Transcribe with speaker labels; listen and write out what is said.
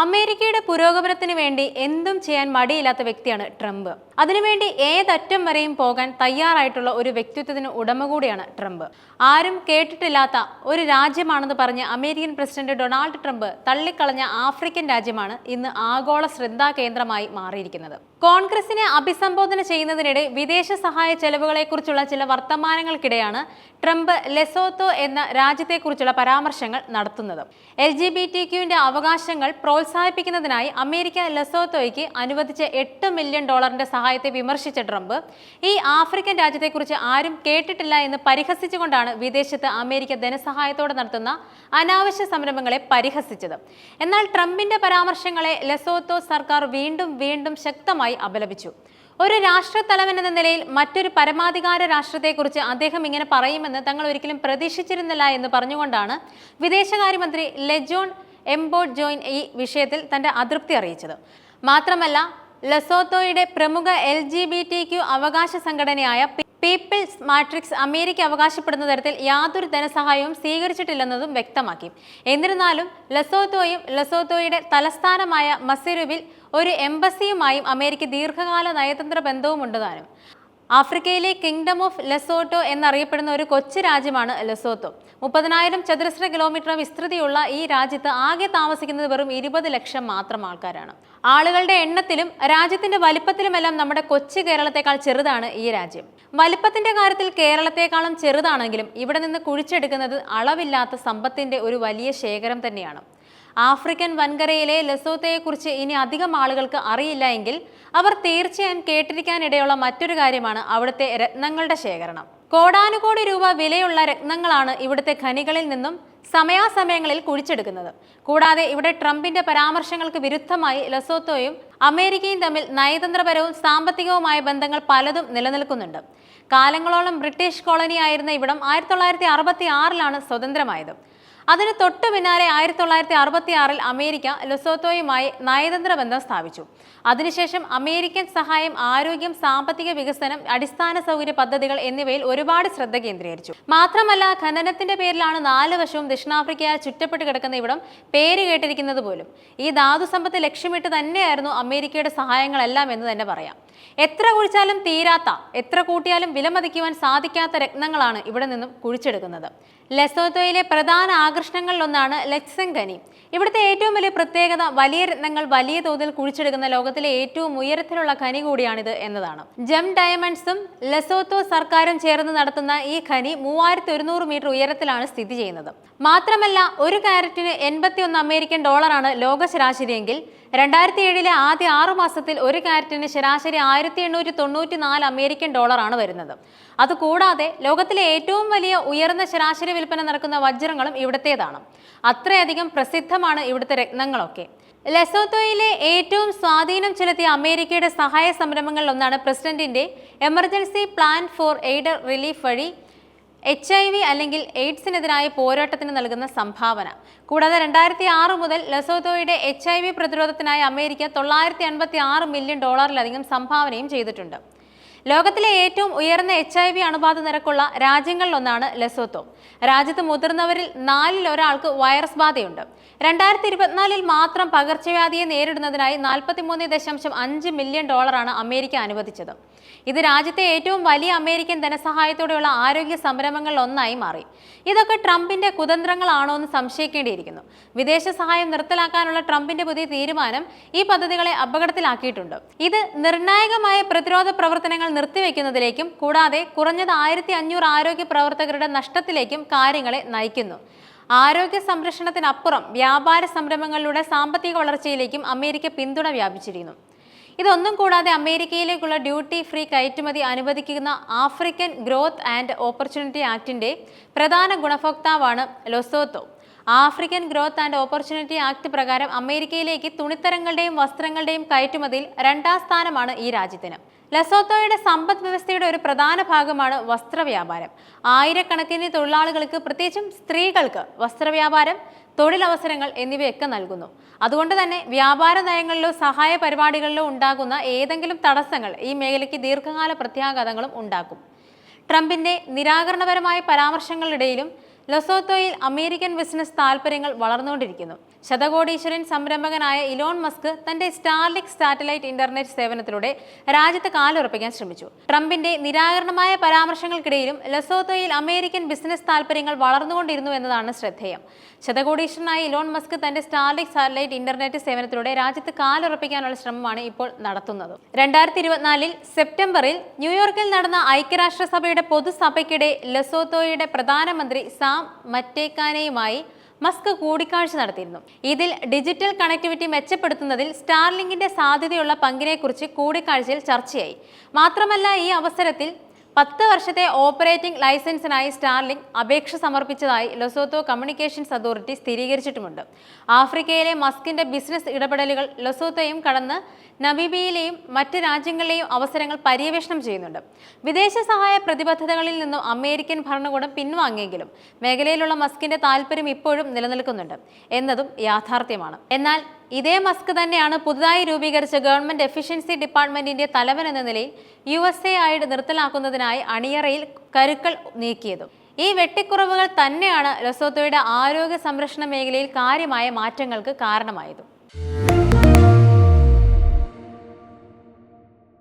Speaker 1: അമേരിക്കയുടെ പുരോഗമനത്തിന് വേണ്ടി എന്തും ചെയ്യാൻ മടിയില്ലാത്ത വ്യക്തിയാണ് ട്രംപ്. അതിനുവേണ്ടി ഏതറ്റം വരെയും പോകാൻ തയ്യാറായിട്ടുള്ള ഒരു വ്യക്തിത്വത്തിന് ഉടമ കൂടിയാണ് ട്രംപ്. ആരും കേട്ടിട്ടില്ലാത്ത ഒരു രാജ്യമാണെന്ന് പറഞ്ഞ് അമേരിക്കൻ പ്രസിഡന്റ് ഡൊണാൾഡ് ട്രംപ് തള്ളിക്കളഞ്ഞ ആഫ്രിക്കൻ രാജ്യമാണ് ഇന്ന് ആഗോള ശ്രദ്ധാകേന്ദ്രമായി മാറിയിരിക്കുന്നത്. കോൺഗ്രസിനെ അഭിസംബോധന ചെയ്യുന്നതിനിടെ വിദേശ സഹായ ചെലവുകളെക്കുറിച്ചുള്ള ചില വർത്തമാനങ്ങൾക്കിടെയാണ് ട്രംപ് ലെസോത്തോ എന്ന രാജ്യത്തെക്കുറിച്ചുള്ള പരാമർശങ്ങൾ നടത്തുന്നത്. LGBTQ അവകാശങ്ങൾ പ്രോത്സാഹിപ്പിക്കുന്നതിനായി അമേരിക്ക ലെസോത്തോയ്ക്ക് അനുവദിച്ച $8 മില്യൺ സഹായത്തെ വിമർശിച്ച ട്രംപ് ഈ ആഫ്രിക്കൻ രാജ്യത്തെക്കുറിച്ച് ആരും കേട്ടിട്ടില്ല എന്ന് പരിഹസിച്ചുകൊണ്ടാണ് വിദേശത്ത് അമേരിക്ക ധനസഹായത്തോടെ നടത്തുന്ന അനാവശ്യ സംരംഭങ്ങളെ പരിഹസിച്ചത്. എന്നാൽ ട്രംപിന്റെ പരാമർശങ്ങളെ ലെസോത്തോ സർക്കാർ വീണ്ടും ശക്തമായി അപലപിച്ചു. ഒരു രാഷ്ട്രത്തലവൻ എന്ന നിലയിൽ മറ്റൊരു പരമാധികാര രാഷ്ട്രത്തെക്കുറിച്ച് അദ്ദേഹം ഇങ്ങനെ പറയുമെന്ന് തങ്ങൾ ഒരിക്കലും പ്രതീക്ഷിച്ചിരുന്നില്ല എന്ന് പറഞ്ഞുകൊണ്ടാണ് വിദേശകാര്യമന്ത്രി ലെജോൺ എംബോഡ് ജോയിൻ ഈ വിഷയത്തിൽ തന്റെ അതൃപ്തി അറിയിച്ചത്. മാത്രമല്ല, ലെസോത്തോയുടെ പ്രമുഖ LGBTQ അവകാശ സംഘടനയായ പീപ്പിൾസ് മാട്രിക്സ് അമേരിക്ക അവകാശപ്പെടുന്ന തരത്തിൽ യാതൊരു ധനസഹായവും സ്വീകരിച്ചിട്ടില്ലെന്നതും വ്യക്തമാക്കി. എന്നിരുന്നാലും ലെസോത്തോയും ലെസോത്തോയുടെ തലസ്ഥാനമായ മസെരുവിൽ ഒരു എംബസിയുമായും അമേരിക്ക ദീർഘകാല നയതന്ത്ര ബന്ധവുമുണ്ടെന്നാനും. ആഫ്രിക്കയിലെ കിങ്ഡം ഓഫ് ലെസോട്ടോ എന്നറിയപ്പെടുന്ന ഒരു കൊച്ചു രാജ്യമാണ് ലെസോത്തോ. 30,000 ചതുരശ്ര കിലോമീറ്റർ വിസ്തൃതിയുള്ള ഈ രാജ്യത്ത് ആകെ താമസിക്കുന്നത് വെറും 20 ലക്ഷം മാത്രം ആൾക്കാരാണ്. ആളുകളുടെ എണ്ണത്തിലും രാജ്യത്തിന്റെ വലിപ്പത്തിലുമെല്ലാം നമ്മുടെ കൊച്ചു കേരളത്തെക്കാൾ ചെറുതാണ് ഈ രാജ്യം. വലിപ്പത്തിന്റെ കാര്യത്തിൽ കേരളത്തെക്കാളും ചെറുതാണെങ്കിലും ഇവിടെ നിന്ന് കുഴിച്ചെടുക്കുന്നത് അളവില്ലാത്ത സമ്പത്തിന്റെ ഒരു വലിയ ശേഖരം തന്നെയാണ്. ആഫ്രിക്കൻ വൻകരയിലെ ലെസോത്തോയെക്കുറിച്ച് ഇനി അധികം ആളുകൾക്ക് അറിയില്ല എങ്കിൽ അവർ തീർച്ചയായും കേട്ടിരിക്കാനിടയുള്ള മറ്റൊരു കാര്യമാണ് അവിടുത്തെ രത്നങ്ങളുടെ ശേഖരണം. കോടാനുകോടി രൂപ വിലയുള്ള രത്നങ്ങളാണ് ഇവിടുത്തെ ഖനികളിൽ നിന്നും സമയാസമയങ്ങളിൽ കുഴിച്ചെടുക്കുന്നത്. കൂടാതെ ഇവിടെ ട്രംപിന്റെ പരാമർശങ്ങൾക്ക് വിരുദ്ധമായി ലെസോത്തോയും അമേരിക്കയും തമ്മിൽ നയതന്ത്രപരവും സാമ്പത്തികവുമായ ബന്ധങ്ങൾ പലതും നിലനിൽക്കുന്നുണ്ട്. കാലങ്ങളോളം ബ്രിട്ടീഷ് കോളനി ആയിരുന്ന ഇവിടം 1966 സ്വതന്ത്രമായത്. അതിന് തൊട്ടു പിന്നാലെ 1966 അമേരിക്ക ലെസോത്തോയുമായി നയതന്ത്ര ബന്ധം സ്ഥാപിച്ചു. അതിനുശേഷം അമേരിക്കൻ സഹായം ആരോഗ്യം, സാമ്പത്തിക വികസനം, അടിസ്ഥാന സൗകര്യ പദ്ധതികൾ എന്നിവയിൽ ഒരുപാട് ശ്രദ്ധ കേന്ദ്രീകരിച്ചു. മാത്രമല്ല, ഖനനത്തിന്റെ പേരിലാണ് 4 വശവും ദക്ഷിണാഫ്രിക്കയാൽ ചുറ്റപ്പെട്ട് കിടക്കുന്ന ഇവിടം പേര് കേട്ടിരിക്കുന്നത് പോലും. ഈ ധാതു സമ്പത്ത് ലക്ഷ്യമിട്ട് തന്നെയായിരുന്നു അമേരിക്കയുടെ സഹായങ്ങളെല്ലാം എന്ന് തന്നെ പറയാം. എത്ര കുഴിച്ചാലും തീരാത്ത, എത്ര കൂട്ടിയാലും വിലമതിക്കുവാൻ സാധിക്കാത്ത രത്നങ്ങളാണ് ഇവിടെ നിന്നും കുഴിച്ചെടുക്കുന്നത്. ലെസോത്തോയിലെ പ്രധാന ആകർഷണങ്ങളിലൊന്നാണ് ലെക്സൻ ഖനി. ഇവിടുത്തെ ഏറ്റവും വലിയ പ്രത്യേകത വലിയ രത്നങ്ങൾ വലിയ തോതിൽ കുഴിച്ചെടുക്കുന്ന ലോകത്തിലെ ഏറ്റവും ഉയരത്തിലുള്ള ഖനി കൂടിയാണിത് എന്നതാണ്. ജം ഡയമണ്ട്സും ലെസോത്തോ സർക്കാരും ചേർന്ന് നടത്തുന്ന ഈ ഖനി 3100 മീറ്റർ ഉയരത്തിലാണ് സ്ഥിതി ചെയ്യുന്നത്. മാത്രമല്ല, ഒരു കാരറ്റിന് $81 അമേരിക്കൻ ലോക ശരാശരിയെങ്കിൽ 2007 ആദ്യ 6 മാസത്തിൽ ഒരു കാരറ്റിന് ശരാശരി $1894 അമേരിക്കൻ വരുന്നത്. അതുകൂടാതെ ലോകത്തിലെ ഏറ്റവും വലിയ ഉയർന്ന ശരാശരി വിൽപ്പന നടക്കുന്ന വജ്രങ്ങളും ഇവിടത്തേതാണ്. അത്രയധികം പ്രസിദ്ധമാണ് ഇവിടുത്തെ രത്നങ്ങളൊക്കെ. ലെസോത്തോയിലെ ഏറ്റവും സ്വാധീനം ചെലുത്തിയ അമേരിക്കയുടെ സഹായ സംരംഭങ്ങളിൽ ഒന്നാണ് പ്രസിഡന്റിന്റെ emergency plan for aid relief വഴി HIV അല്ലെങ്കിൽ എയ്ഡ്സിനെതിരായ പോരാട്ടത്തിന് നൽകുന്ന സംഭാവന. കൂടാതെ 2006 മുതൽ ലെസോത്തോയുടെ HIV പ്രതിരോധത്തിനായി അമേരിക്ക $986 മില്യൺ സംഭാവനയും ചെയ്തിട്ടുണ്ട്. ലോകത്തിലെ ഏറ്റവും ഉയർന്ന HIV അണുബാധ നിരക്കുള്ള രാജ്യങ്ങളിലൊന്നാണ് ലെസോത്തോ. രാജ്യത്ത് മുതിർന്നവരിൽ 4-ൽ ഒരാൾക്ക് വൈറസ് ബാധയുണ്ട്. 2024 മാത്രം പകർച്ചവ്യാധിയെ നേരിടുന്നതിനായി $43.5 മില്യൺ അമേരിക്ക അനുവദിച്ചത്. ഇത് രാജ്യത്തെ ഏറ്റവും വലിയ അമേരിക്കൻ ധനസഹായത്തോടെയുള്ള ആരോഗ്യ സംരംഭങ്ങളിൽ ഒന്നായി മാറി. ഇതൊക്കെ ട്രംപിന്റെ കുതന്ത്രങ്ങളാണോ എന്ന് സംശയിക്കേണ്ടിയിരിക്കുന്നു. വിദേശ സഹായം നിർത്തലാക്കാനുള്ള ട്രംപിന്റെ പുതിയ തീരുമാനം ഈ പദ്ധതികളെ അപകടത്തിലാക്കിയിട്ടുണ്ട്. ഇത് നിർണായകമായ പ്രതിരോധ പ്രവർത്തനങ്ങൾ നിർത്തിവെക്കുന്നതിലേക്കും കൂടാതെ കുറഞ്ഞത് 1500 ആരോഗ്യ പ്രവർത്തകരുടെ നഷ്ടത്തിലേക്കും കാര്യങ്ങളെ നയിക്കുന്നു. ആരോഗ്യ സംരക്ഷണത്തിനപ്പുറം വ്യാപാര സംരംഭങ്ങളിലൂടെ സാമ്പത്തിക വളർച്ചയിലേക്കും അമേരിക്ക പിന്തുണ വ്യാപിച്ചിരിക്കുന്നു. ഇതൊന്നും കൂടാതെ അമേരിക്കയിലേക്കുള്ള ഡ്യൂട്ടി ഫ്രീ കയറ്റുമതി അനുവദിക്കുന്ന ആഫ്രിക്കൻ ഗ്രോത്ത് ആൻഡ് ഓപ്പർച്യൂണിറ്റി ആക്ടിന്റെ പ്രധാന ഗുണഭോക്താവാണ് Lesotho. African growth and opportunity act പ്രകാരം അമേരിക്കയിലേക്ക് തുണിത്തരങ്ങളുടെയും വസ്ത്രങ്ങളുടെയും കയറ്റുമതിയിൽ 2ാം സ്ഥാനമാണ് ഈ രാജ്യത്തിന്. ലെസോത്തോയുടെ സമ്പദ് വ്യവസ്ഥയുടെ ഒരു പ്രധാന ഭാഗമാണ് വസ്ത്രവ്യാപാരം. ആയിരക്കണക്കിന് തൊഴിലാളികൾക്ക്, പ്രത്യേകിച്ചും സ്ത്രീകൾക്ക് വസ്ത്രവ്യാപാരം, തൊഴിലവസരങ്ങൾ എന്നിവയൊക്കെ നൽകുന്നു. അതുകൊണ്ട് തന്നെ വ്യാപാര നയങ്ങളിലോ സഹായ പരിപാടികളിലോ ഉണ്ടാകുന്ന ഏതെങ്കിലും തടസ്സങ്ങൾ ഈ മേഖലയ്ക്ക് ദീർഘകാല പ്രത്യാഘാതങ്ങളും ഉണ്ടാക്കും. ട്രംപിന്റെ നിരാകരണപരമായ പരാമർശങ്ങളിടയിലും ലെസോത്തോയിൽ അമേരിക്കൻ ബിസിനസ് താൽപ്പര്യങ്ങൾ വളർന്നുകൊണ്ടിരിക്കുന്നു. ശതകോടീശ്വരൻ സംരംഭകനായ ഇലോൺ മസ്ക് തന്റെ സ്റ്റാർലിങ്ക് സാറ്റലൈറ്റ് ഇന്റർനെറ്റ് സേവനത്തിലൂടെ രാജ്യത്ത് കാലുറപ്പിക്കാൻ ശ്രമിച്ചു. ട്രംപിന്റെ നിരാകരണമായ പരാമർശങ്ങൾക്കിടയിലും ലെസോത്തോയിൽ അമേരിക്കൻ ബിസിനസ് താൽപര്യങ്ങൾ വളർന്നുകൊണ്ടിരുന്നു എന്നതാണ് ശ്രദ്ധേയം. ശതകോടീശ്വരനായ ഇലോൺ മസ്ക് തന്റെ സ്റ്റാർലിങ്ക് സാറ്റലൈറ്റ് ഇന്റർനെറ്റ് സേവനത്തിലൂടെ രാജ്യത്ത് കാലുറപ്പിക്കാനുള്ള ശ്രമമാണ് ഇപ്പോൾ നടത്തുന്നത്. 2024 സെപ്റ്റംബറിൽ ന്യൂയോർക്കിൽ നടന്ന ഐക്യരാഷ്ട്രസഭയുടെ പൊതുസഭയ്ക്കിടെ ലെസോത്തോയുടെ പ്രധാനമന്ത്രി സാം മറ്റേക്കാനയുമായി മസ്ക് കൂടിക്കാഴ്ച നടത്തിയിരുന്നു. ഇതിൽ ഡിജിറ്റൽ കണക്ടിവിറ്റി മെച്ചപ്പെടുത്തുന്നതിൽ സ്റ്റാർലിങ്കിന്റെ സാധ്യതയുള്ള പങ്കിനെക്കുറിച്ച് കൂടിക്കാഴ്ചയിൽ ചർച്ചയായി. മാത്രമല്ല, ഈ അവസരത്തിൽ 10 വർഷത്തെ ഓപ്പറേറ്റിംഗ് ലൈസൻസിനായി സ്റ്റാർലിങ്ക് അപേക്ഷ സമർപ്പിച്ചതായി ലെസോത്തോ കമ്മ്യൂണിക്കേഷൻസ് അതോറിറ്റി സ്ഥിരീകരിച്ചിട്ടുമുണ്ട്. ആഫ്രിക്കയിലെ മസ്കിന്റെ ബിസിനസ് ഇടപെടലുകൾ ലെസോത്തോയും കടന്ന് നമീബിയയിലെയും മറ്റ് രാജ്യങ്ങളിലെയും അവസരങ്ങൾ പര്യവേഷണം ചെയ്യുന്നുണ്ട്. വിദേശ സഹായ പ്രതിബദ്ധതകളിൽ നിന്നും അമേരിക്കൻ ഭരണകൂടം പിൻവാങ്ങിയെങ്കിലും മേഖലയിലുള്ള മസ്കിന്റെ താൽപര്യം ഇപ്പോഴും നിലനിൽക്കുന്നുണ്ട് എന്നതും യാഥാർത്ഥ്യമാണ്. എന്നാൽ ഇതേ മസ്ക് തന്നെയാണ് പുതുതായി രൂപീകരിച്ച ഗവൺമെന്റ് എഫിഷ്യൻസി ഡിപ്പാർട്ട്മെന്റിന്റെ തലവൻ എന്ന നിലയിൽ USAID നിർത്തലാക്കുന്നതിനായി അണിയറയിൽ കരുക്കൾ നീക്കിയതും. ഈ വെട്ടിക്കുറവുകൾ തന്നെയാണ് ലെസോത്തോയുടെ ആരോഗ്യ സംരക്ഷണ മേഖലയിൽ കാര്യമായ മാറ്റങ്ങൾക്ക് കാരണമായതും.